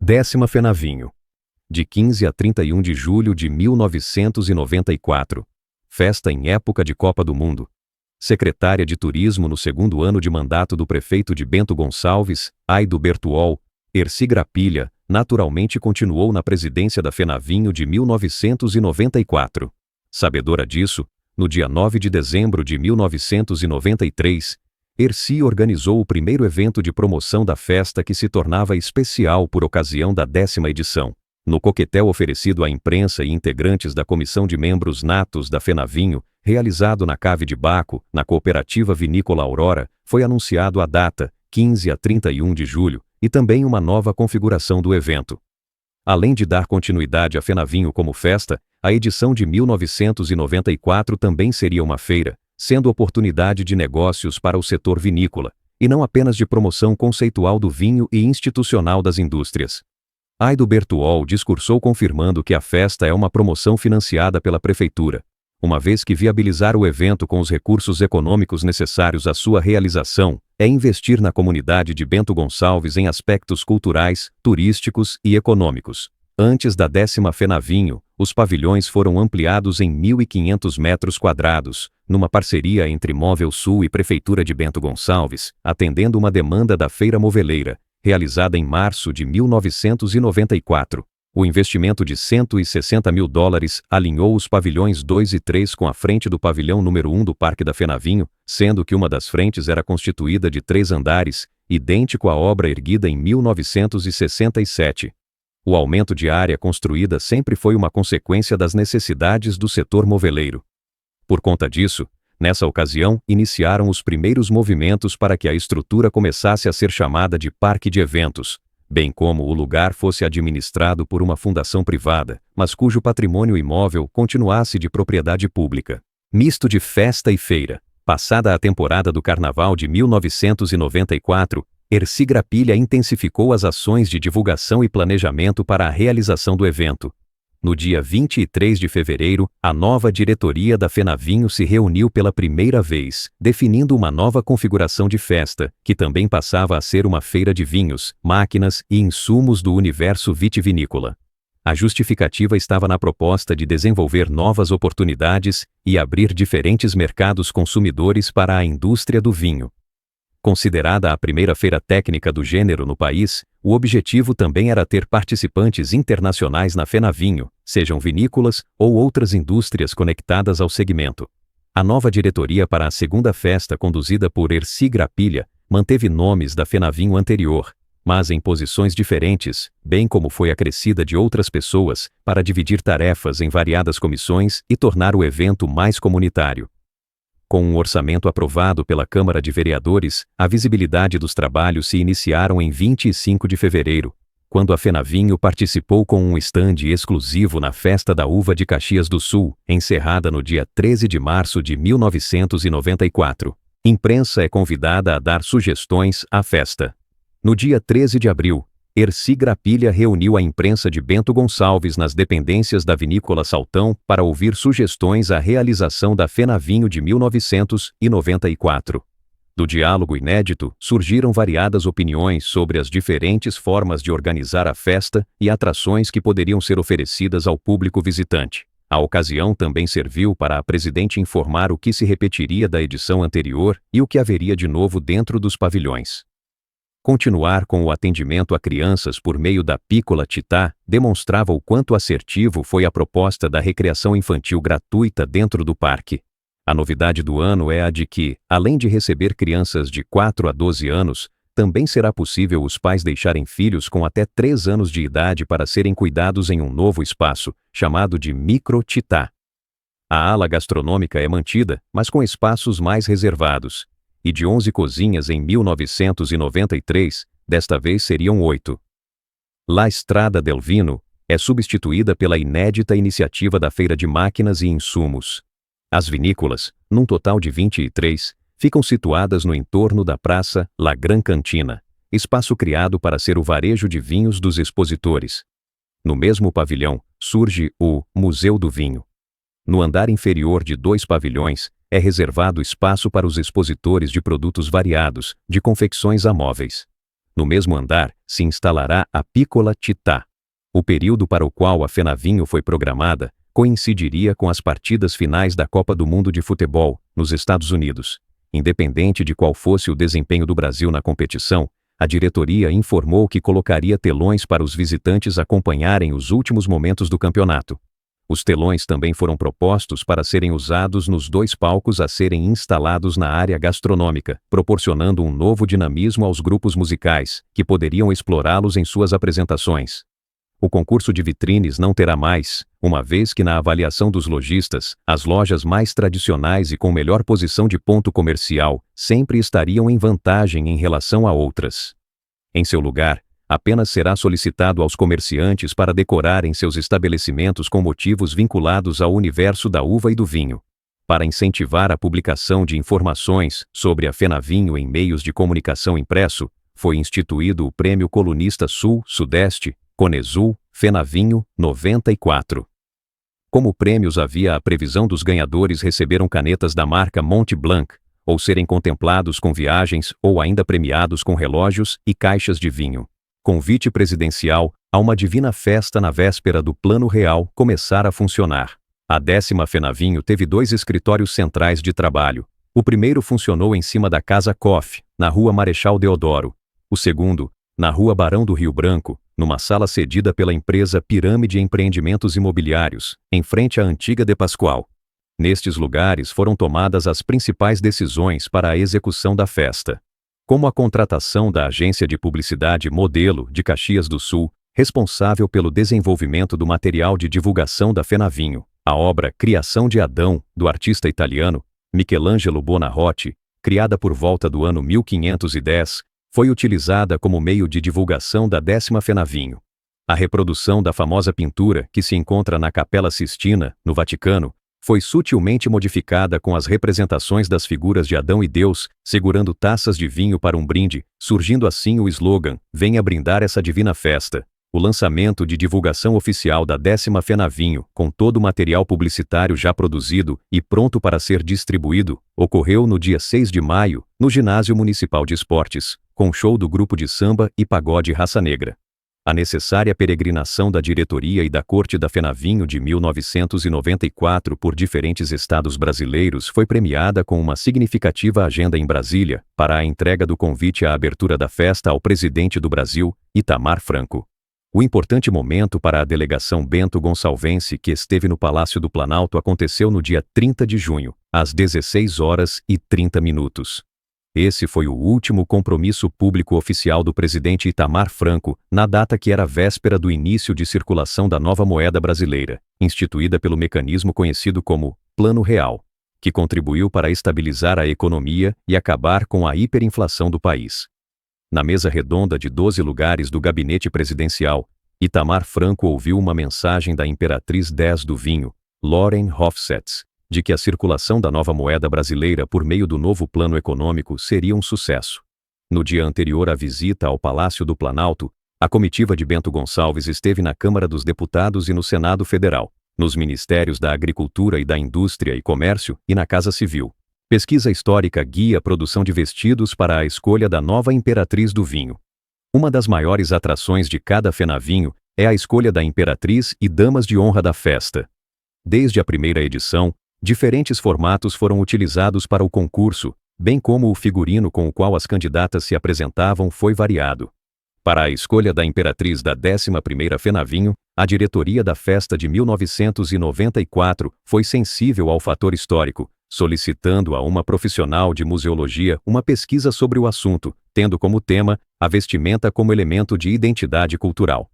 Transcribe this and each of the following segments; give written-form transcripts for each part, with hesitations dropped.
10ª Fenavinho. De 15 a 31 de julho de 1994. Festa em época de Copa do Mundo. Secretária de Turismo no segundo ano de mandato do prefeito de Bento Gonçalves, Aido Bertuol, Erci Grapilha, naturalmente continuou na presidência da Fenavinho de 1994. Sabedora disso, no dia 9 de dezembro de 1993, Erci organizou o primeiro evento de promoção da festa, que se tornava especial por ocasião da 10ª edição. No coquetel oferecido à imprensa e integrantes da comissão de membros natos da Fenavinho, realizado na Cave de Baco, na cooperativa vinícola Aurora, foi anunciado a data, 15 a 31 de julho, e também uma nova configuração do evento. Além de dar continuidade à Fenavinho como festa, a edição de 1994 também seria uma feira, sendo oportunidade de negócios para o setor vinícola, e não apenas de promoção conceitual do vinho e institucional das indústrias. Aido Bertuol discursou confirmando que a festa é uma promoção financiada pela prefeitura, uma vez que viabilizar o evento com os recursos econômicos necessários à sua realização é investir na comunidade de Bento Gonçalves em aspectos culturais, turísticos e econômicos. Antes da 10ª Fenavinho, os pavilhões foram ampliados em 1.500 metros quadrados, numa parceria entre Móvel Sul e Prefeitura de Bento Gonçalves, atendendo uma demanda da Feira Moveleira, realizada em março de 1994. O investimento de $160 mil alinhou os pavilhões 2 e 3 com a frente do pavilhão número 1 do Parque da Fenavinho, sendo que uma das frentes era constituída de 3 andares, idêntico à obra erguida em 1967. O aumento de área construída sempre foi uma consequência das necessidades do setor moveleiro. Por conta disso, nessa ocasião, iniciaram os primeiros movimentos para que a estrutura começasse a ser chamada de Parque de Eventos, bem como o lugar fosse administrado por uma fundação privada, mas cujo patrimônio imóvel continuasse de propriedade pública. Misto de festa e feira. Passada a temporada do Carnaval de 1994, Erci Grapilha intensificou as ações de divulgação e planejamento para a realização do evento. No dia 23 de fevereiro, a nova diretoria da Fenavinho se reuniu pela primeira vez, definindo uma nova configuração de festa, que também passava a ser uma feira de vinhos, máquinas e insumos do universo vitivinícola. A justificativa estava na proposta de desenvolver novas oportunidades e abrir diferentes mercados consumidores para a indústria do vinho. Considerada a primeira feira técnica do gênero no país, o objetivo também era ter participantes internacionais na Fenavinho, sejam vinícolas ou outras indústrias conectadas ao segmento. A nova diretoria para a segunda festa, conduzida por Erci Grapilha, manteve nomes da Fenavinho anterior, mas em posições diferentes, bem como foi acrescida de outras pessoas, para dividir tarefas em variadas comissões e tornar o evento mais comunitário. Com um orçamento aprovado pela Câmara de Vereadores, a visibilidade dos trabalhos se iniciaram em 25 de fevereiro, quando a Fenavinho participou com um estande exclusivo na Festa da Uva de Caxias do Sul, encerrada no dia 13 de março de 1994. Imprensa é convidada a dar sugestões à festa. No dia 13 de abril, Erci Grapilha reuniu a imprensa de Bento Gonçalves nas dependências da Vinícola Saltão para ouvir sugestões à realização da Fenavinho de 1994. Do diálogo inédito, surgiram variadas opiniões sobre as diferentes formas de organizar a festa e atrações que poderiam ser oferecidas ao público visitante. A ocasião também serviu para a presidente informar o que se repetiria da edição anterior e o que haveria de novo dentro dos pavilhões. Continuar com o atendimento a crianças por meio da Piccola Città demonstrava o quanto assertivo foi a proposta da recreação infantil gratuita dentro do parque. A novidade do ano é a de que, além de receber crianças de 4 a 12 anos, também será possível os pais deixarem filhos com até 3 anos de idade para serem cuidados em um novo espaço, chamado de Micro Città. A ala gastronômica é mantida, mas com espaços mais reservados. E de 11 cozinhas em 1993, desta vez seriam 8. La Strada del Vino é substituída pela inédita iniciativa da Feira de Máquinas e Insumos. As vinícolas, num total de 23, ficam situadas no entorno da Praça La Gran Cantina, espaço criado para ser o varejo de vinhos dos expositores. No mesmo pavilhão, surge o Museu do Vinho. No andar inferior de 2 pavilhões, é reservado espaço para os expositores de produtos variados, de confecções a móveis. No mesmo andar, se instalará a Piccola Città. O período para o qual a FenaVinho foi programada coincidiria com as partidas finais da Copa do Mundo de Futebol, nos Estados Unidos. Independente de qual fosse o desempenho do Brasil na competição, a diretoria informou que colocaria telões para os visitantes acompanharem os últimos momentos do campeonato. Os telões também foram propostos para serem usados nos 2 palcos a serem instalados na área gastronômica, proporcionando um novo dinamismo aos grupos musicais, que poderiam explorá-los em suas apresentações. O concurso de vitrines não terá mais, uma vez que na avaliação dos lojistas, as lojas mais tradicionais e com melhor posição de ponto comercial sempre estariam em vantagem em relação a outras. Em seu lugar, apenas será solicitado aos comerciantes para decorarem seus estabelecimentos com motivos vinculados ao universo da uva e do vinho. Para incentivar a publicação de informações sobre a FenaVinho em meios de comunicação impresso, foi instituído o Prêmio Colunista Sul-Sudeste, Conesul, FenaVinho, 94. Como prêmios havia a previsão dos ganhadores receberam canetas da marca Mont Blanc, ou serem contemplados com viagens ou ainda premiados com relógios e caixas de vinho. Convite presidencial a uma divina festa na véspera do Plano Real começar a funcionar. A 10ª FenaVinho teve 2 escritórios centrais de trabalho. O primeiro funcionou em cima da Casa Coff, na Rua Marechal Deodoro. O segundo, na Rua Barão do Rio Branco, numa sala cedida pela empresa Pirâmide Empreendimentos Imobiliários, em frente à antiga De Pascoal. Nestes lugares foram tomadas as principais decisões para a execução da festa. Como a contratação da agência de publicidade Modelo de Caxias do Sul, responsável pelo desenvolvimento do material de divulgação da FenaVinho, a obra Criação de Adão, do artista italiano Michelangelo Buonarroti, criada por volta do ano 1510, foi utilizada como meio de divulgação da 10ª FenaVinho. A reprodução da famosa pintura, que se encontra na Capela Sistina, no Vaticano, foi sutilmente modificada com as representações das figuras de Adão e Deus, segurando taças de vinho para um brinde, surgindo assim o slogan, venha brindar essa divina festa. O lançamento de divulgação oficial da 10ª FenaVinho, com todo o material publicitário já produzido e pronto para ser distribuído, ocorreu no dia 6 de maio, no Ginásio Municipal de Esportes, com show do grupo de samba e pagode Raça Negra. A necessária peregrinação da diretoria e da corte da FenaVinho de 1994 por diferentes estados brasileiros foi premiada com uma significativa agenda em Brasília, para a entrega do convite à abertura da festa ao presidente do Brasil, Itamar Franco. O importante momento para a delegação Bento Gonçalvense que esteve no Palácio do Planalto aconteceu no dia 30 de junho, às 16h30. Esse foi o último compromisso público oficial do presidente Itamar Franco, na data que era véspera do início de circulação da nova moeda brasileira, instituída pelo mecanismo conhecido como Plano Real, que contribuiu para estabilizar a economia e acabar com a hiperinflação do país. Na mesa redonda de 12 lugares do gabinete presidencial, Itamar Franco ouviu uma mensagem da Imperatriz X do Vinho, Lauren Hofstede, de que a circulação da nova moeda brasileira por meio do novo plano econômico seria um sucesso. No dia anterior à visita ao Palácio do Planalto, a comitiva de Bento Gonçalves esteve na Câmara dos Deputados e no Senado Federal, nos Ministérios da Agricultura e da Indústria e Comércio e na Casa Civil. Pesquisa histórica guia a produção de vestidos para a escolha da nova Imperatriz do Vinho. Uma das maiores atrações de cada FenaVinho é a escolha da Imperatriz e damas de honra da festa. Desde a primeira edição, diferentes formatos foram utilizados para o concurso, bem como o figurino com o qual as candidatas se apresentavam foi variado. Para a escolha da Imperatriz da 11ª FenaVinho, a diretoria da festa de 1994 foi sensível ao fator histórico, solicitando a uma profissional de museologia uma pesquisa sobre o assunto, tendo como tema a vestimenta como elemento de identidade cultural.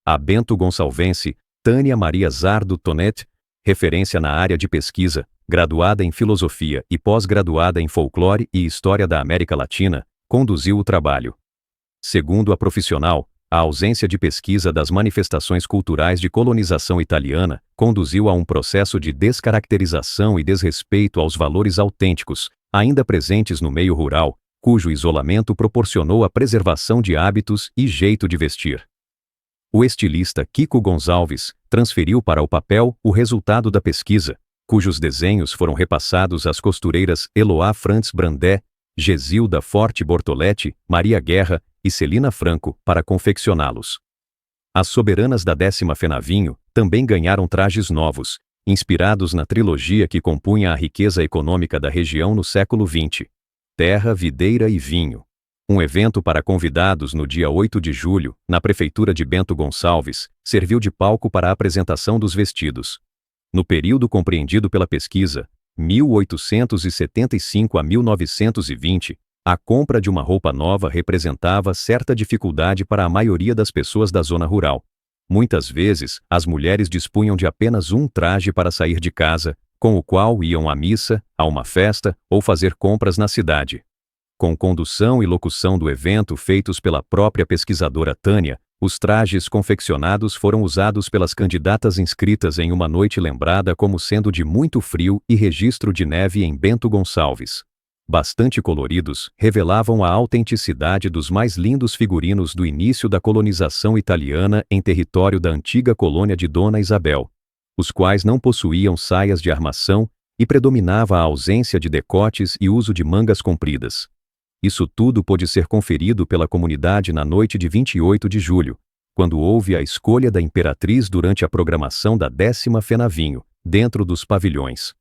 A Bento Gonçalvense, Tânia Maria Zardo Tonet, referência na área de pesquisa, graduada em filosofia e pós-graduada em folclore e história da América Latina, conduziu o trabalho. Segundo a profissional, a ausência de pesquisa das manifestações culturais de colonização italiana conduziu a um processo de descaracterização e desrespeito aos valores autênticos, ainda presentes no meio rural, cujo isolamento proporcionou a preservação de hábitos e jeito de vestir. O estilista Kiko Gonçalves transferiu para o papel o resultado da pesquisa, cujos desenhos foram repassados às costureiras Eloá Frantz Brandé, Gesilda Forte Bortoletti, Maria Guerra e Celina Franco para confeccioná-los. As soberanas da 10ª FENAVINHO também ganharam trajes novos, inspirados na trilogia que compunha a riqueza econômica da região no século XX: Terra, Videira e Vinho. Um evento para convidados no dia 8 de julho, na prefeitura de Bento Gonçalves, serviu de palco para a apresentação dos vestidos. No período compreendido pela pesquisa, 1875 a 1920, a compra de uma roupa nova representava certa dificuldade para a maioria das pessoas da zona rural. Muitas vezes, as mulheres dispunham de apenas um traje para sair de casa, com o qual iam à missa, a uma festa ou fazer compras na cidade. Com condução e locução do evento feitos pela própria pesquisadora Tânia, os trajes confeccionados foram usados pelas candidatas inscritas em uma noite lembrada como sendo de muito frio e registro de neve em Bento Gonçalves. Bastante coloridos, revelavam a autenticidade dos mais lindos figurinos do início da colonização italiana em território da antiga colônia de Dona Isabel, os quais não possuíam saias de armação e predominava a ausência de decotes e uso de mangas compridas. Isso tudo pôde ser conferido pela comunidade na noite de 28 de julho, quando houve a escolha da imperatriz durante a programação da 10ª FENAVINHO, dentro dos pavilhões.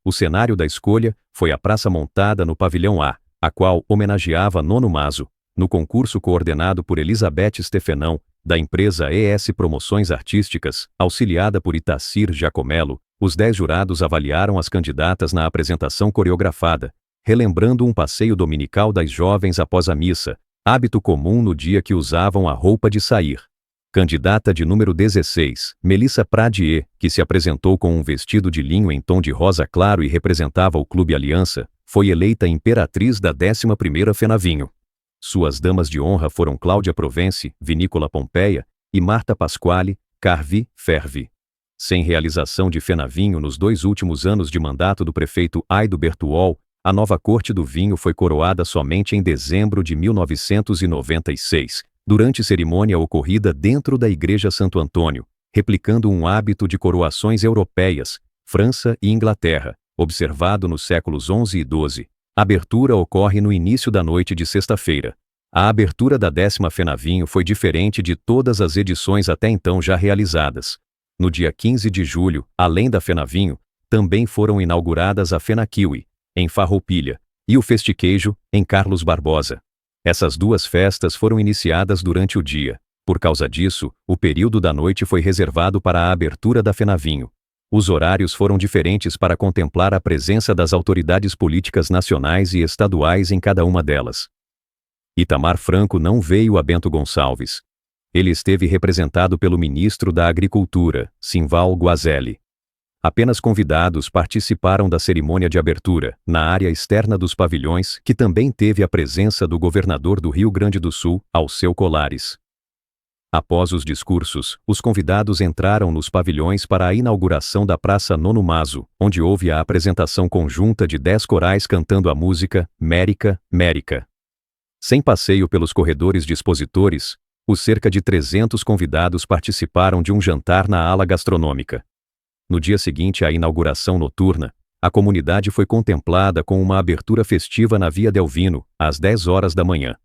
O cenário da escolha foi a praça montada no pavilhão A, a qual homenageava Nono Maso, no concurso coordenado por Elizabeth Stefenão, da empresa ES Promoções Artísticas, auxiliada por Itacir Giacomello. Os 10 jurados avaliaram as candidatas na apresentação coreografada, relembrando um passeio dominical das jovens após a missa, hábito comum no dia que usavam a roupa de sair. Candidata de número 16, Melissa Pradier, que se apresentou com um vestido de linho em tom de rosa claro e representava o Clube Aliança, foi eleita imperatriz da 11ª FENAVINHO. Suas damas de honra foram Cláudia Provence, Vinícola Pompeia, e Marta Pasquale, Carvi, Fervi. Sem realização de FENAVINHO nos 2 últimos anos de mandato do prefeito Aido Bertuol, a nova Corte do Vinho foi coroada somente em dezembro de 1996, durante cerimônia ocorrida dentro da Igreja Santo Antônio, replicando um hábito de coroações europeias, França e Inglaterra, observado nos séculos XI e XII. A abertura ocorre no início da noite de sexta-feira. A abertura da 10ª FENAVINHO foi diferente de todas as edições até então já realizadas. No dia 15 de julho, além da FENAVINHO, também foram inauguradas a FENAQUIWE, em Farroupilha, e o Festiqueijo, em Carlos Barbosa. Essas 2 festas foram iniciadas durante o dia. Por causa disso, o período da noite foi reservado para a abertura da FENAVINHO. Os horários foram diferentes para contemplar a presença das autoridades políticas nacionais e estaduais em cada uma delas. Itamar Franco não veio a Bento Gonçalves. Ele esteve representado pelo ministro da Agricultura, Simval Guazelli. Apenas convidados participaram da cerimônia de abertura, na área externa dos pavilhões, que também teve a presença do governador do Rio Grande do Sul, Alceu Colares. Após os discursos, os convidados entraram nos pavilhões para a inauguração da Praça Nono Maso, onde houve a apresentação conjunta de 10 corais cantando a música Mérica, Mérica. Sem passeio pelos corredores de expositores, os cerca de 300 convidados participaram de um jantar na ala gastronômica. No dia seguinte à inauguração noturna, a comunidade foi contemplada com uma abertura festiva na Via Delvino, às 10 horas da manhã.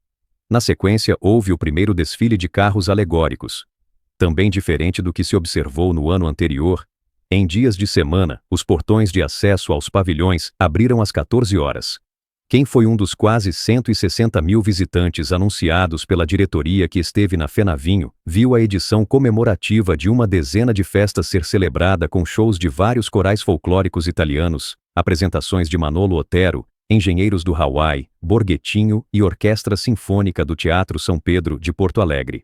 Na sequência, houve o primeiro desfile de carros alegóricos. Também diferente do que se observou no ano anterior, em dias de semana, os portões de acesso aos pavilhões abriram às 14 horas. Quem foi um dos quase 160 mil visitantes anunciados pela diretoria que esteve na FENAVINHO, viu a edição comemorativa de uma dezena de festas ser celebrada com shows de vários corais folclóricos italianos, apresentações de Manolo Otero, Engenheiros do Hawaii, Borghettino e Orquestra Sinfônica do Teatro São Pedro de Porto Alegre.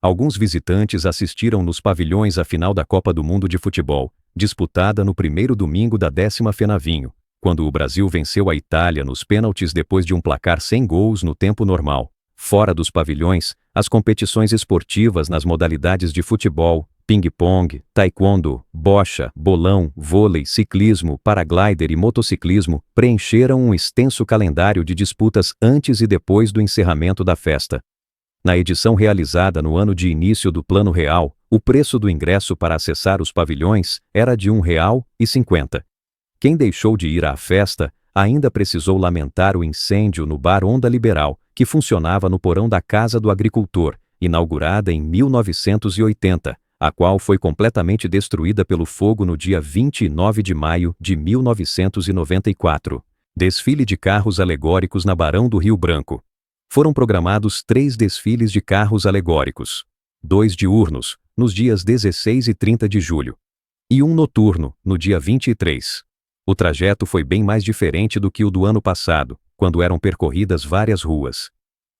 Alguns visitantes assistiram nos pavilhões à final da Copa do Mundo de Futebol, disputada no primeiro domingo da 10ª FENAVINHO, quando o Brasil venceu a Itália nos pênaltis depois de um placar sem gols no tempo normal. Fora dos pavilhões, as competições esportivas nas modalidades de futebol, ping-pong, taekwondo, bocha, bolão, vôlei, ciclismo, paraglider e motociclismo preencheram um extenso calendário de disputas antes e depois do encerramento da festa. Na edição realizada no ano de início do Plano Real, o preço do ingresso para acessar os pavilhões era de R$ 1,50. Quem deixou de ir à festa ainda precisou lamentar o incêndio no bar Onda Liberal, que funcionava no porão da Casa do Agricultor, inaugurada em 1980, a qual foi completamente destruída pelo fogo no dia 29 de maio de 1994. Desfile de carros alegóricos na Barão do Rio Branco. Foram programados 3 desfiles de carros alegóricos, 2 diurnos, nos dias 16 e 30 de julho, e um noturno, no dia 23. O trajeto foi bem mais diferente do que o do ano passado, quando eram percorridas várias ruas.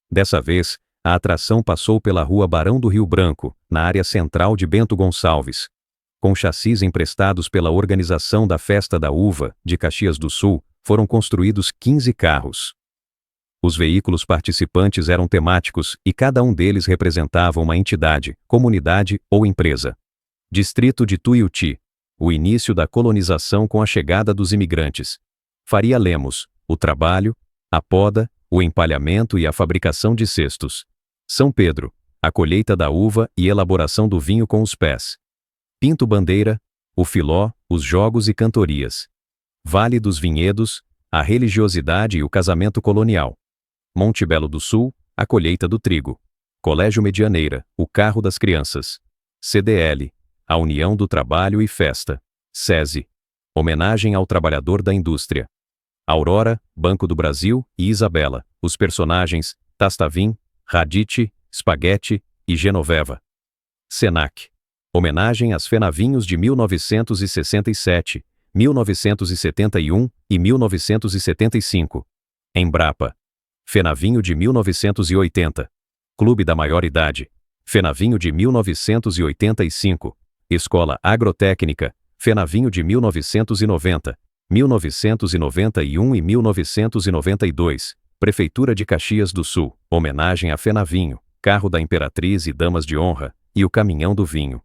Dessa vez, a atração passou pela Rua Barão do Rio Branco, na área central de Bento Gonçalves. Com chassis emprestados pela Organização da Festa da Uva, de Caxias do Sul, foram construídos 15 carros. Os veículos participantes eram temáticos e cada um deles representava uma entidade, comunidade ou empresa. Distrito de Tuiuti. O início da colonização com a chegada dos imigrantes. Faria Lemos. O trabalho, a poda, o empalhamento e a fabricação de cestos. São Pedro. A colheita da uva e elaboração do vinho com os pés. Pinto Bandeira. O filó, os jogos e cantorias. Vale dos Vinhedos. A religiosidade e o casamento colonial. Monte Belo do Sul. A colheita do trigo. Colégio Medianeira. O carro das crianças. CDL. A União do Trabalho e Festa. SESI. Homenagem ao trabalhador da indústria. Aurora, Banco do Brasil e Isabela. Os personagens, Tastavim, Radite, Spaghetti e Genoveva. Senac. Homenagem às Fenavinhos de 1967, 1971 e 1975. Embrapa. Fenavinho de 1980. Clube da Maioridade. Fenavinho de 1985. Escola Agrotécnica. Fenavinho de 1990. 1991 e 1992, Prefeitura de Caxias do Sul, homenagem a Fenavinho, Carro da Imperatriz e Damas de Honra, e o Caminhão do Vinho.